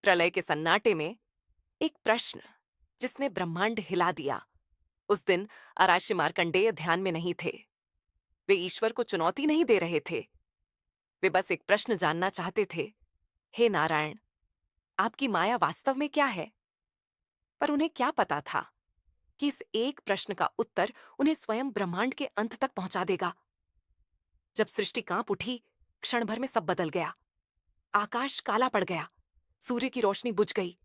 प्रलय के सन्नाटे में एक प्रश्न जिसने ब्रह्मांड हिला दिया। उस दिन अराशी मार्कंडेय ध्यान में नहीं थे। वे ईश्वर को चुनौती नहीं दे रहे थे। वे बस एक प्रश्न जानना चाहते थे, हे नारायण, आपकी माया वास्तव में क्या है? पर उन्हें क्या पता था कि इस एक प्रश्न का उत्तर उन्हें स्वयं ब्रह्मांड के अंत तक पहुंचा देगा। जब सृष्टि कांप उठी, क्षण भर में सब बदल गया। आकाश काला पड़ गया, सूर्य की रोशनी बुझ गई,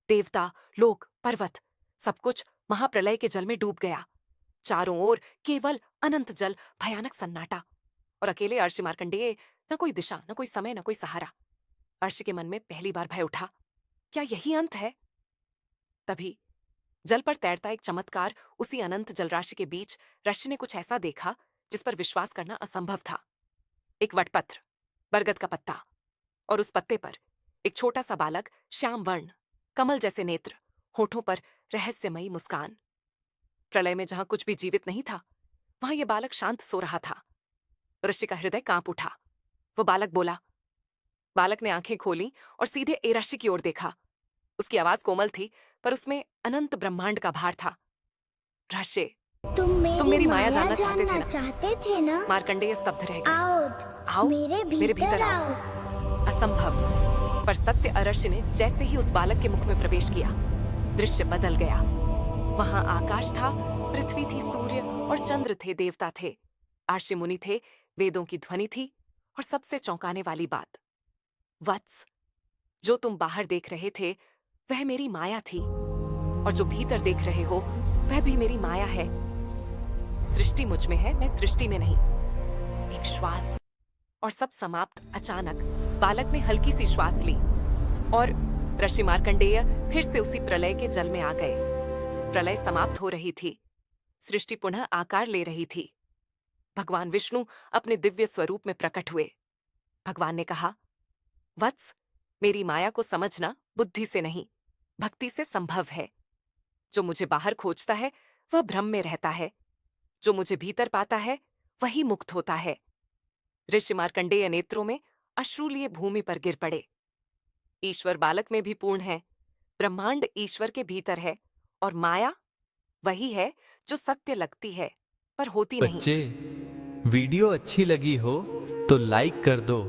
देवता, लोक, पर्वत, सब कुछ महाप्रलय के जल में डूब गया। चारों ओर केवल अनंत जल, भयानक सन्नाटा, और अकेले अर्षि मार्कंडेय, न कोई दिशा, न कोई समय, न कोई सहारा। अर्षि के मन में पहली बार भय उठा, क्या यही अंत है? तभी जल पर तैरता एक चमत्कार, उसी अनंत जलराशि के बीच ऋषि ने कुछ ऐसा देखा जिस पर विश्वास करना असंभव था। एक वटपत्र, बरगद का पत्ता, और उस पत्ते पर एक छोटा सा बालक, श्याम वर्ण, कमल जैसे नेत्र, होठों पर रहस्यमयी मुस्कान। प्रलय में जहां कुछ भी जीवित नहीं था, वहां यह बालक शांत सो रहा था। ऋषि का हृदय कांप उठा। वो बालक बोला। बालक ने आंखें खोली और सीधे एरशी की ओर देखा। उसकी आवाज कोमल थी, पर उसमें अनंत ब्रह्मांड का भार था। ऋषि, तुम तुम मेरी मेरी माया माया जानना चाहते थे ना? मार्कंडेय स्तब्ध रह गए। आओ, आओ, मेरे भीतर आओ। असंभव, पर सत्य अरशी ने जैसे ही उस बालक के मुख में प्रवेश किया, दृश्य बदल गया। वहां आकाश था, पृथ्वी थी, सूर्य और चंद्र थे, देवता थे, आर्षि मुनि थे, वेदों की ध्वनि थी, और सबसे चौंकाने वाली बात, वत्स, जो तुम बाहर देख रहे थे वह मेरी माया थी, और जो भीतर देख रहे हो वह भी मेरी माया है। सृष्टि मुझ में है, मैं सृष्टि में नहीं। एक श्वास, और सब समाप्त। अचानक बालक ने हल्की सी श्वास ली, और ऋषि मार्कंडेय फिर से उसी प्रलय के जल में आ गए। प्रलय समाप्त हो रही थी, सृष्टि पुनः आकार ले रही थी। भगवान विष्णु अपने दिव्य स्वरूप में प्रकट हुए। भगवान ने कहा, वत्स, मेरी माया को समझना बुद्धि से नहीं, भक्ति से संभव है। जो मुझे बाहर खोजता है वह भ्रम में रहता है, जो मुझे भीतर पाता है वही मुक्त होता है। ऋषि मार्कंडेय नेत्रों में अश्रु लिए भूमि पर गिर पड़े। ईश्वर बालक में भी पूर्ण है, ब्रह्मांड ईश्वर के भीतर है, और माया वही है जो सत्य लगती है पर होती नहीं। बच्चे, वीडियो अच्छी लगी हो तो लाइक कर दो।